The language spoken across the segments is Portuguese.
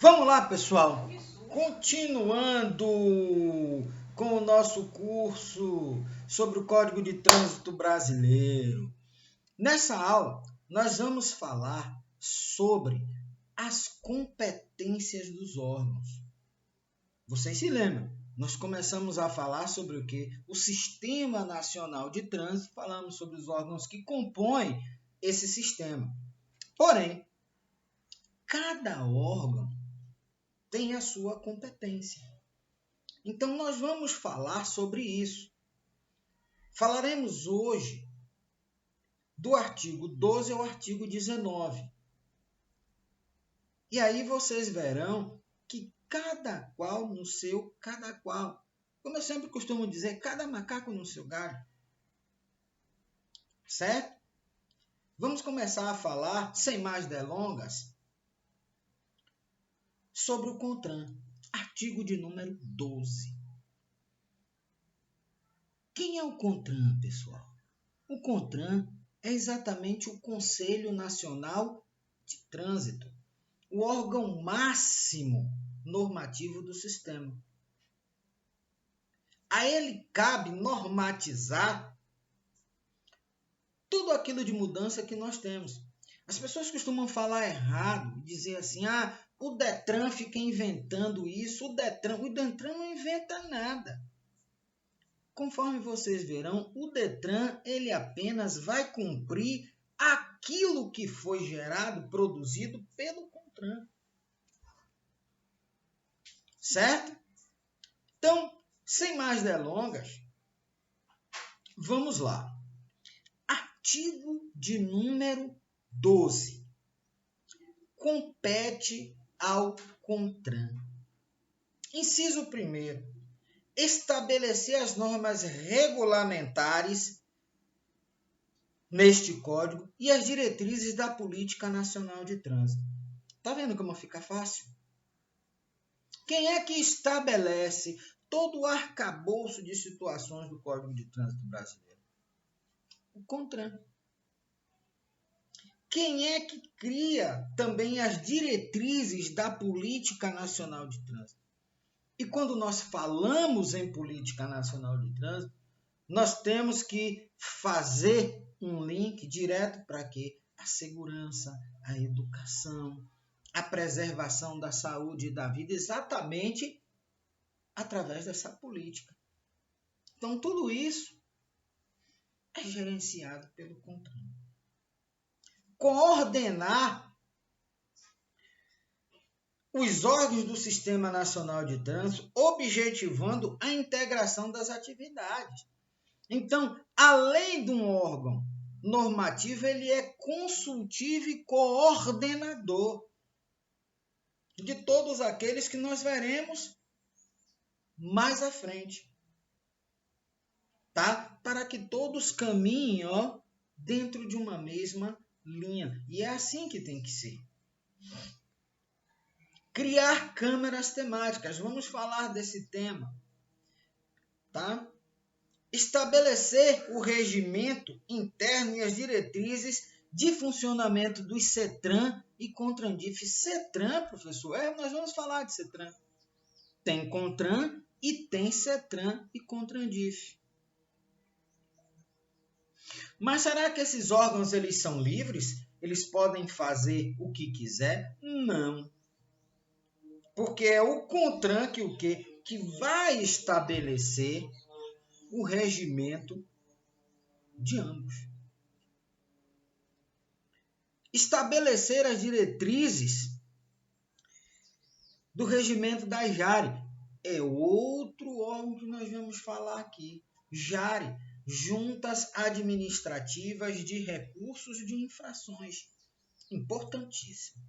Vamos lá, pessoal. Continuando com o nosso curso sobre o Código de Trânsito Brasileiro. Nessa aula, nós vamos falar sobre as competências dos órgãos. Vocês se lembram? Nós começamos a falar sobre o quê? O Sistema Nacional de Trânsito, falamos sobre os órgãos que compõem esse sistema. Porém, cada órgão tem a sua competência. Então, nós vamos falar sobre isso. Falaremos hoje do artigo 12 ao artigo 19. E aí vocês verão que cada qual no seu cada qual. Como eu sempre costumo dizer, cada macaco no seu galho. Certo? Vamos começar a falar, sem mais delongas, sobre o CONTRAN, artigo de número 12. Quem é o CONTRAN, pessoal? O CONTRAN é exatamente o Conselho Nacional de Trânsito, o órgão máximo normativo do sistema. A ele cabe normatizar tudo aquilo de mudança que nós temos. As pessoas costumam falar errado, dizer assim, o Detran fica inventando isso, o Detran não inventa nada. Conforme vocês verão, o Detran ele apenas vai cumprir aquilo que foi gerado, produzido pelo CONTRAN. Certo? Então, sem mais delongas, vamos lá. Artigo de número 12. Compete ao CONTRAN. Inciso 1º. Estabelecer as normas regulamentares neste código e as diretrizes da Política Nacional de Trânsito. Tá vendo como fica fácil? Quem é que estabelece todo o arcabouço de situações do Código de Trânsito Brasileiro? O CONTRAN. Quem é que cria também as diretrizes da Política Nacional de Trânsito? E quando nós falamos em Política Nacional de Trânsito, nós temos que fazer um link direto para quê? A segurança, a educação, a preservação da saúde e da vida, exatamente através dessa política. Então, tudo isso é gerenciado pelo CONTRAN. Coordenar os órgãos do Sistema Nacional de Trânsito, objetivando a integração das atividades. Então, além de um órgão normativo, ele é consultivo e coordenador de todos aqueles que nós veremos mais à frente. Tá? Para que todos caminhem dentro de uma mesma linha. E é assim que tem que ser. Criar câmeras temáticas. Vamos falar desse tema. Tá? Estabelecer o regimento interno e as diretrizes de funcionamento dos CETRAN e CONTRANDIF. CETRAN, professor, nós vamos falar de CETRAN. Tem CONTRAN e tem CETRAN e CONTRANDIF. Mas será que esses órgãos eles são livres? Eles podem fazer o que quiser? Não. Porque é o CONTRAN que o quê? Que vai estabelecer o regimento de ambos. Estabelecer as diretrizes do regimento da JARE. É outro órgão que nós vamos falar aqui. JARE, Juntas Administrativas de Recursos de Infrações. Importantíssimo.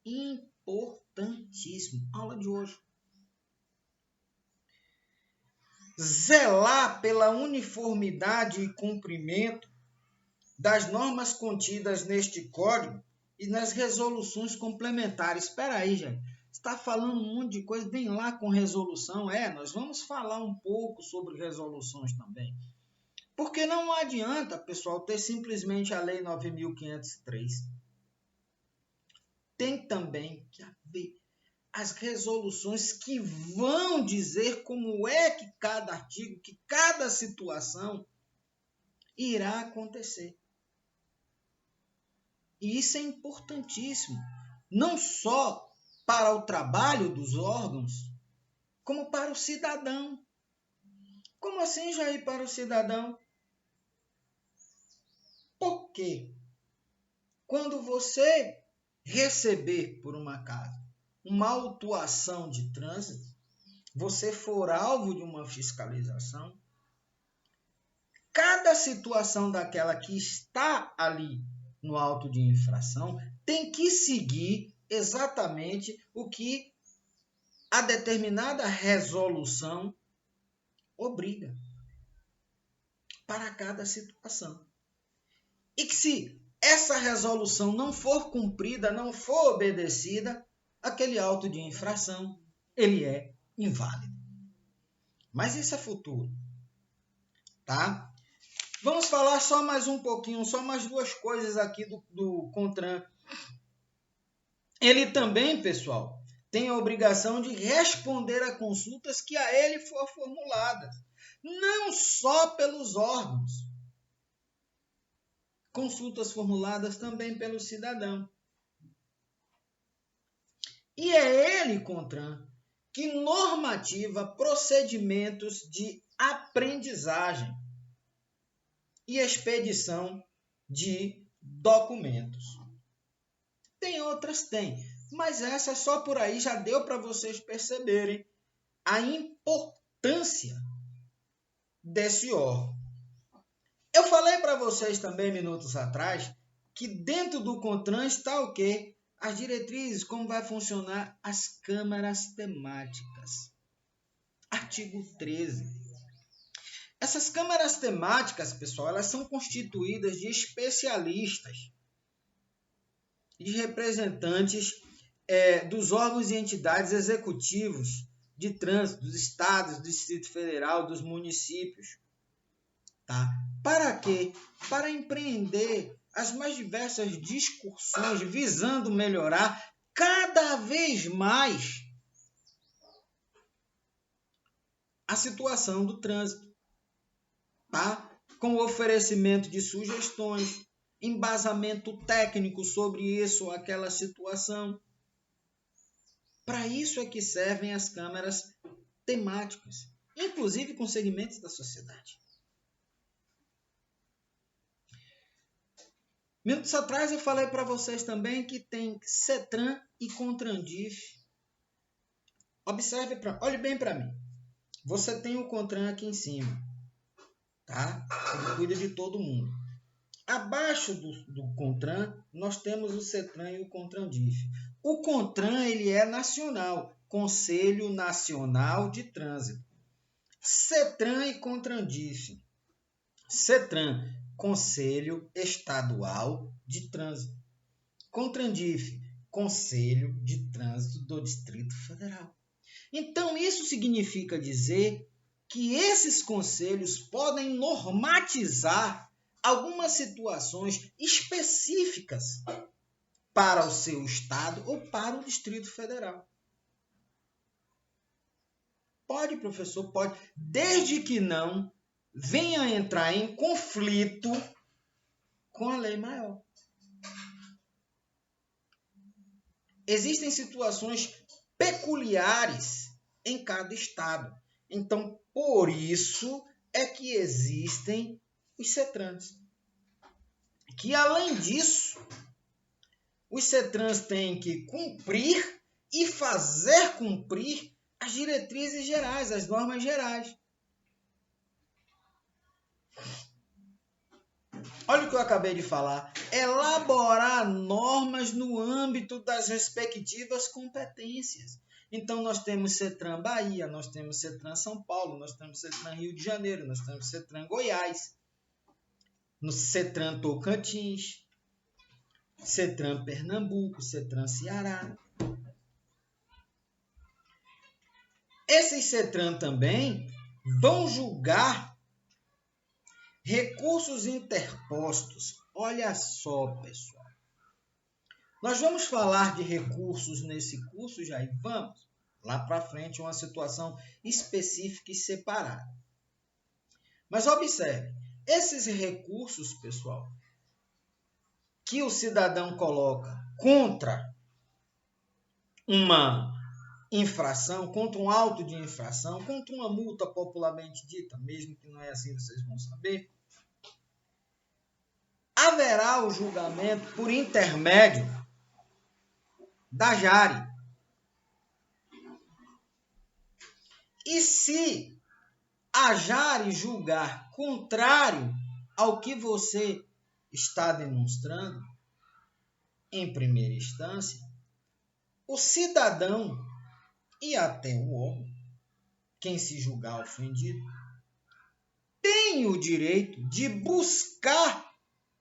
Importantíssimo. Aula de hoje. Zelar pela uniformidade e cumprimento das normas contidas neste código e nas resoluções complementares. Espera aí, gente. Você está falando um monte de coisa, vem lá com resolução. Nós vamos falar um pouco sobre resoluções também. Porque não adianta, pessoal, ter simplesmente a Lei 9.503. Tem também que haver as resoluções que vão dizer como é que cada artigo, que cada situação irá acontecer. E isso é importantíssimo, não só para o trabalho dos órgãos, como para o cidadão. Como assim, Jair, para o cidadão? Porque quando você receber por uma casa uma autuação de trânsito, você for alvo de uma fiscalização, cada situação daquela que está ali no auto de infração tem que seguir exatamente o que a determinada resolução obriga para cada situação. E que se essa resolução não for cumprida, não for obedecida, aquele auto de infração, ele é inválido. Mas isso é futuro, tá? Vamos falar só mais um pouquinho, só mais duas coisas aqui do CONTRAN. Ele também, pessoal, tem a obrigação de responder a consultas que a ele for formuladas, não só pelos órgãos, consultas formuladas também pelo cidadão. E é ele, CONTRAN, que normativa procedimentos de aprendizagem e expedição de documentos. Tem outras? Tem. Mas essa só por aí já deu para vocês perceberem a importância desse órgão. Eu falei para vocês também, minutos atrás, que dentro do CONTRAN está o quê? As diretrizes, como vai funcionar as câmaras temáticas. Artigo 13. Essas câmaras temáticas, pessoal, elas são constituídas de especialistas, de representantes dos órgãos e entidades executivos de trânsito, dos estados, do Distrito Federal, dos municípios. Tá? Para quê? Para empreender as mais diversas discussões visando melhorar cada vez mais a situação do trânsito, tá? Com o oferecimento de sugestões, embasamento técnico sobre isso ou aquela situação. Para isso é que servem as câmaras temáticas, inclusive com segmentos da sociedade. Minutos atrás eu falei para vocês também que tem CETRAN e CONTRANDIF. Olhe bem para mim. Você tem o CONTRAN aqui em cima, tá? Ele cuida de todo mundo. Abaixo do CONTRAN, nós temos o CETRAN e o CONTRANDIF. O CONTRAN ele é nacional, Conselho Nacional de Trânsito. CETRAN e CONTRANDIF. CETRAN, Conselho Estadual de Trânsito. CONTRANDIF, Conselho de Trânsito do Distrito Federal. Então, isso significa dizer que esses conselhos podem normatizar algumas situações específicas para o seu estado ou para o Distrito Federal. Pode, professor, pode, desde que não venha a entrar em conflito com a lei maior. Existem situações peculiares em cada estado. Então, por isso é que existem os CETRANs. Que, além disso, os CETRANs têm que cumprir e fazer cumprir as diretrizes gerais, as normas gerais. Olha o que eu acabei de falar. Elaborar normas no âmbito das respectivas competências. Então, nós temos CETRAN Bahia, nós temos CETRAN São Paulo, nós temos CETRAN Rio de Janeiro, nós temos CETRAN Goiás, no CETRAN Tocantins, CETRAN Pernambuco, CETRAN Ceará. Esses CETRAN também vão julgar recursos interpostos. Olha só, pessoal. Nós vamos falar de recursos nesse curso, Jair? Vamos. Lá para frente, uma situação específica e separada. Mas observe, esses recursos, pessoal, que o cidadão coloca contra uma infração, contra um auto de infração, contra uma multa popularmente dita, mesmo que não é assim, vocês vão saber, haverá o julgamento por intermédio da Jari. E se a Jari julgar contrário ao que você está demonstrando, em primeira instância, o cidadão e até o órgão, quem se julgar ofendido, tem o direito de buscar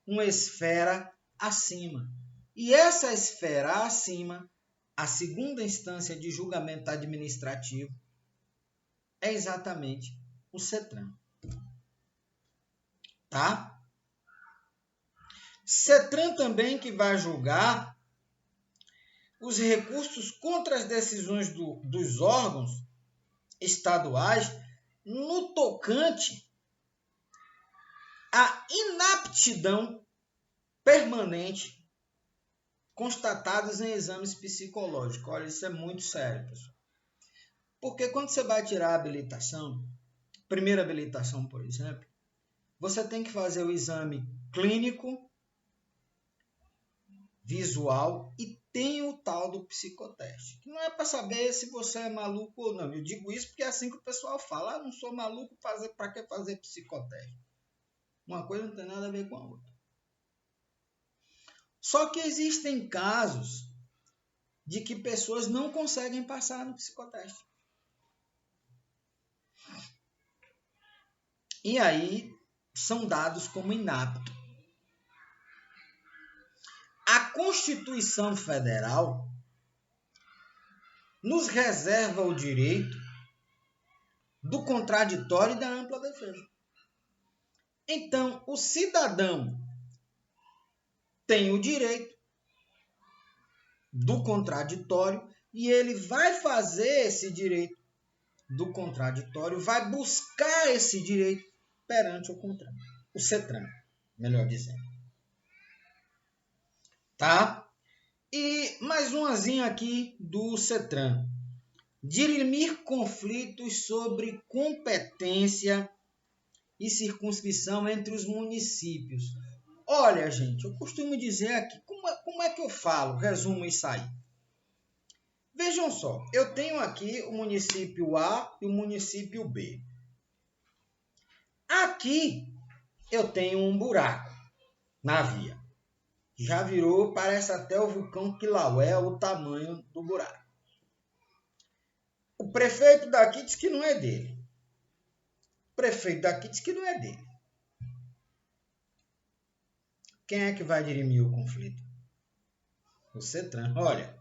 uma esfera acima. E essa esfera acima, a segunda instância de julgamento administrativo, é exatamente o CETRAN. Tá? CETRAN também que vai julgar os recursos contra as decisões dos órgãos estaduais no tocante à inaptidão permanente constatados em exames psicológicos. Olha, isso é muito sério, pessoal. Porque quando você vai tirar a habilitação, primeira habilitação, por exemplo, você tem que fazer o exame clínico, visual e tem o tal do psicoteste. Que não é para saber se você é maluco ou não. Eu digo isso porque é assim que o pessoal fala. Não sou maluco, para que fazer psicoteste? Uma coisa não tem nada a ver com a outra. Só que existem casos de que pessoas não conseguem passar no psicoteste. E aí são dados como inapto. A Constituição Federal nos reserva o direito do contraditório e da ampla defesa. Então, o cidadão tem o direito do contraditório e ele vai fazer esse direito do contraditório, vai buscar esse direito perante o CONTRAN, o CETRAN, melhor dizendo. Tá? E mais umazinha aqui do CETRAN. Dirimir conflitos sobre competência e circunscrição entre os municípios. Olha, gente, eu costumo dizer aqui, como é que eu falo, resumo isso aí. Vejam só, eu tenho aqui o município A e o município B. Aqui eu tenho um buraco na via. Já virou, parece até o vulcão Kilauea, o tamanho do buraco. O prefeito daqui diz que não é dele. O prefeito daqui diz que não é dele. Quem é que vai dirimir o conflito? O CETRAN. Olha,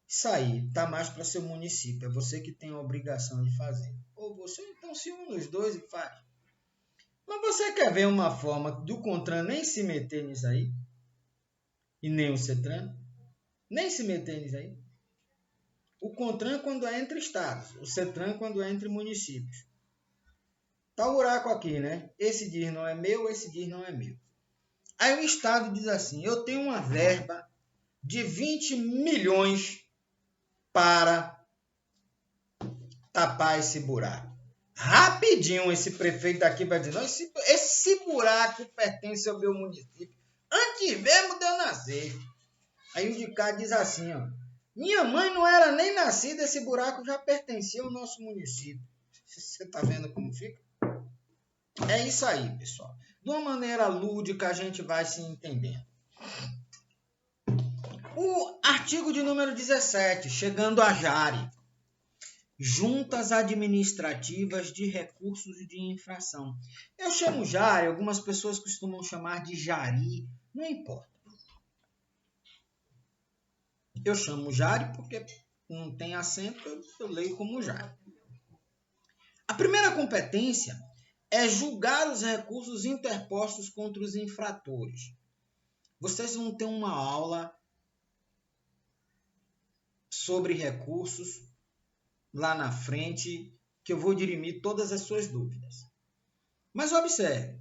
isso aí está mais para seu município. É você que tem a obrigação de fazer. Ou você então se une os dois e faz. Mas você quer ver uma forma do CONTRAN nem se meter nisso aí? E nem o CETRAN? Nem se meter nisso aí? O CONTRAN quando é entre estados. O CETRAN quando é entre municípios. Tá o buraco aqui, né? Esse diz não é meu, esse diz não é meu. Aí o estado diz assim, eu tenho uma verba de 20 milhões para tapar esse buraco. Rapidinho esse prefeito daqui vai dizer, não, esse buraco pertence ao meu município. Antes mesmo de eu nascer. Aí o de cá diz assim, ó, minha mãe não era nem nascida, esse buraco já pertencia ao nosso município. Você tá vendo como fica? É isso aí, pessoal. De uma maneira lúdica a gente vai se entendendo. O artigo de número 17, chegando a Jari. Juntas administrativas de recursos de infração. Eu chamo Jari, algumas pessoas costumam chamar de Jari, não importa. Eu chamo Jari porque não tem acento, eu leio como Jari. A primeira competência é julgar os recursos interpostos contra os infratores. Vocês vão ter uma aula sobre recursos lá na frente, que eu vou dirimir todas as suas dúvidas. Mas observe,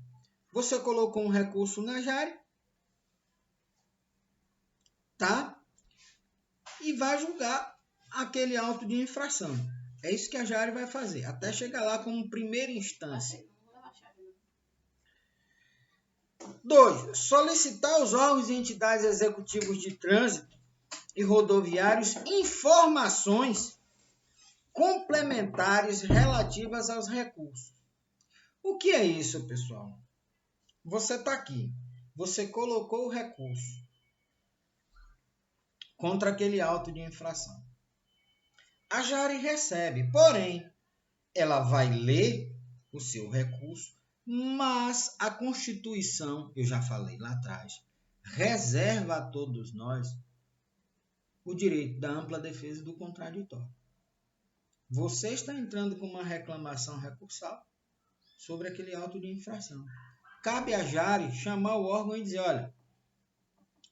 você colocou um recurso na Jari, tá? E vai julgar aquele auto de infração. É isso que a Jari vai fazer, até chegar lá como primeira instância. 2. Solicitar aos órgãos e entidades executivos de trânsito e rodoviários informações complementares relativas aos recursos. O que é isso, pessoal? Você está aqui, você colocou o recurso contra aquele auto de infração. A Jari recebe, porém, ela vai ler o seu recurso, mas a Constituição, eu já falei lá atrás, reserva a todos nós o direito da ampla defesa do contraditório. Você está entrando com uma reclamação recursal sobre aquele auto de infração. Cabe a Jari chamar o órgão e dizer, olha,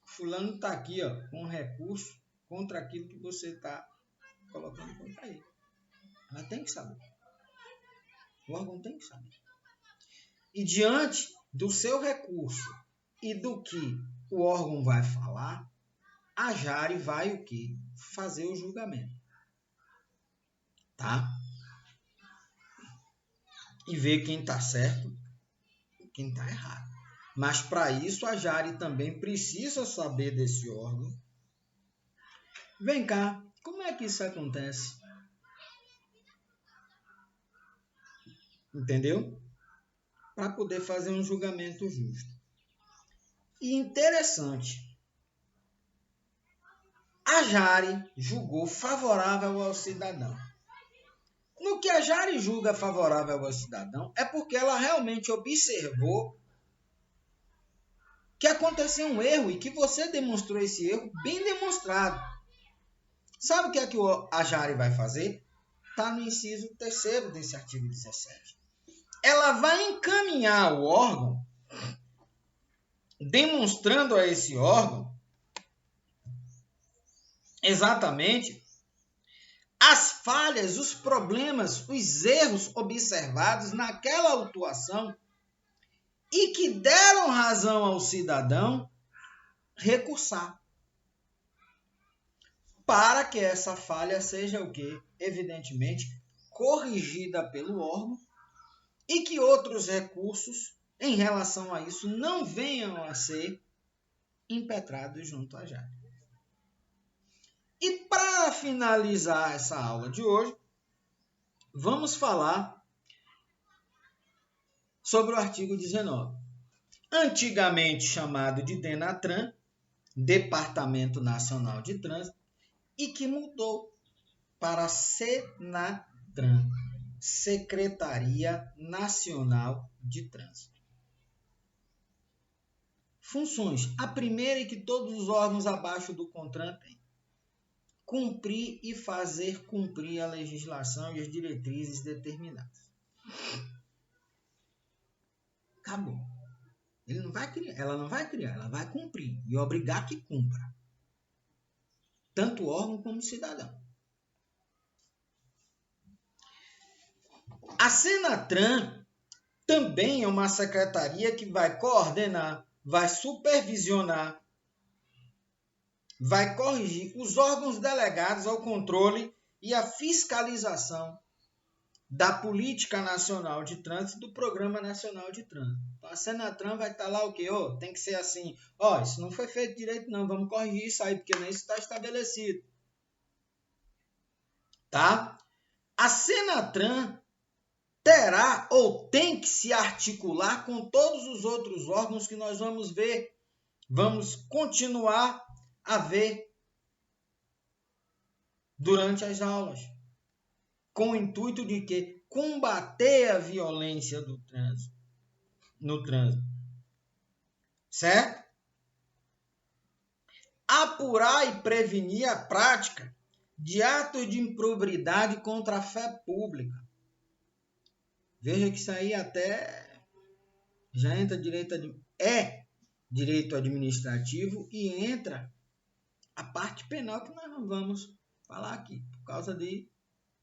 fulano está aqui com um recurso contra aquilo que você está colocando contra ele. Ela tem que saber. O órgão tem que saber. E diante do seu recurso e do que o órgão vai falar, a Jari vai o quê? Fazer o julgamento. Tá? E ver quem está certo e quem está errado. Mas para isso a Jari também precisa saber desse órgão. Vem cá, como é que isso acontece? Entendeu? Para poder fazer um julgamento justo. E interessante, a Jari julgou favorável ao cidadão. No que a Jari julga favorável ao cidadão é porque ela realmente observou que aconteceu um erro e que você demonstrou esse erro bem demonstrado. Sabe o que é que a Jari vai fazer? Está no inciso 3º desse artigo 17. Ela vai encaminhar o órgão, demonstrando a esse órgão exatamente as falhas, os problemas, os erros observados naquela autuação e que deram razão ao cidadão recursar. Para que essa falha seja o quê? Evidentemente, corrigida pelo órgão e que outros recursos em relação a isso não venham a ser impetrados junto à Jari. E para finalizar essa aula de hoje, vamos falar sobre o artigo 19. Antigamente chamado de DENATRAN, Departamento Nacional de Trânsito, e que mudou para SENATRAN, Secretaria Nacional de Trânsito. Funções. A primeira é que todos os órgãos abaixo do CONTRAN têm. Cumprir e fazer cumprir a legislação e as diretrizes determinadas. Acabou. Ela não vai criar, ela vai cumprir e obrigar que cumpra. Tanto o órgão como o cidadão. A SENATRAN também é uma secretaria que vai coordenar, vai supervisionar, vai corrigir os órgãos delegados ao controle e à fiscalização da Política Nacional de Trânsito e do Programa Nacional de Trânsito. Então, a SENATRAN vai estar lá o quê? Tem que ser assim. Isso não foi feito direito não, vamos corrigir isso aí, porque nem isso está estabelecido. Tá? A SENATRAN terá ou tem que se articular com todos os outros órgãos que nós vamos ver, vamos continuar a ver durante as aulas, com o intuito de que combater a violência no trânsito, certo? Apurar e prevenir a prática de atos de improbidade contra a fé pública. Veja que isso aí até já entra direito administrativo e entra a parte penal que nós não vamos falar aqui, por causa de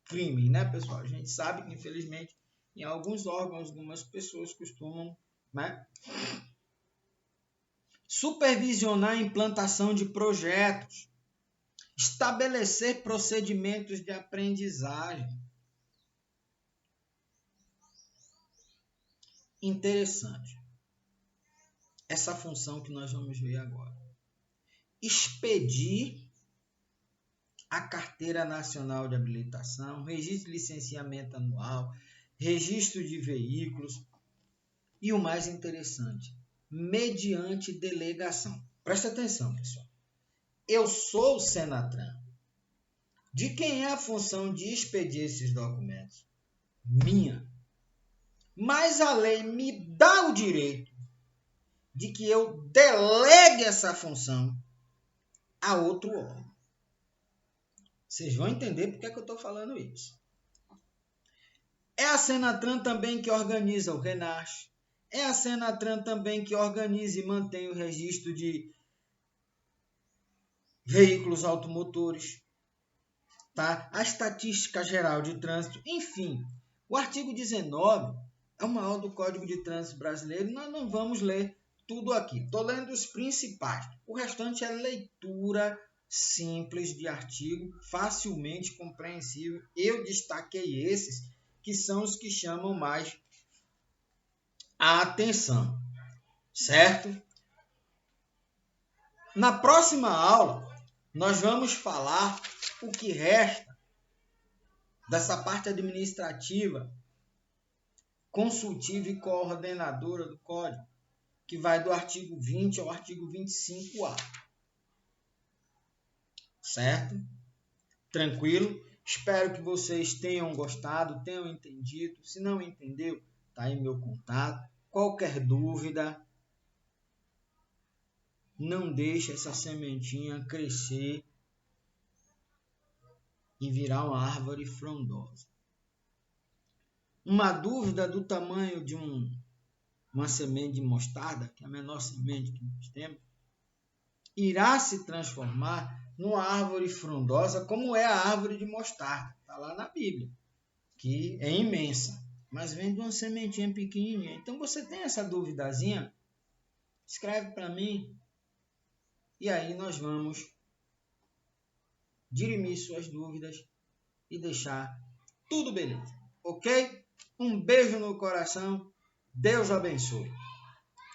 crime, né, pessoal? A gente sabe que, infelizmente, em alguns órgãos, algumas pessoas costumam, né, supervisionar a implantação de projetos, estabelecer procedimentos de aprendizagem. Interessante essa função que nós vamos ver agora. Expedir a Carteira Nacional de Habilitação, registro de licenciamento anual, registro de veículos e o mais interessante, mediante delegação. Presta atenção, pessoal. Eu sou o Senatran. De quem é a função de expedir esses documentos? Minha. Mas a lei me dá o direito de que eu delegue essa função a outro órgão. Vocês vão entender por que eu estou falando isso. É a Senatran também que organiza o RENARCH. É a Senatran também que organiza e mantém o registro de veículos automotores, tá? A Estatística Geral de Trânsito, enfim. O artigo 19 é o maior do Código de Trânsito Brasileiro e nós não vamos ler tudo aqui. Estou lendo os principais. O restante é leitura simples de artigo, facilmente compreensível. Eu destaquei esses que são os que chamam mais a atenção, certo? Na próxima aula, nós vamos falar o que resta dessa parte administrativa, consultiva e coordenadora do Código, que vai do artigo 20 ao artigo 25A. Certo? Tranquilo? Espero que vocês tenham gostado, tenham entendido. Se não entendeu, tá aí meu contato. Qualquer dúvida, não deixe essa sementinha crescer e virar uma árvore frondosa. Uma dúvida do tamanho de uma semente de mostarda, que é a menor semente que nós temos, irá se transformar numa árvore frondosa, como é a árvore de mostarda. Está lá na Bíblia, que é imensa, mas vem de uma sementinha pequenininha. Então, você tem essa duvidazinha? Escreve para mim e aí nós vamos dirimir suas dúvidas e deixar tudo beleza, ok? Um beijo no coração, Deus abençoe.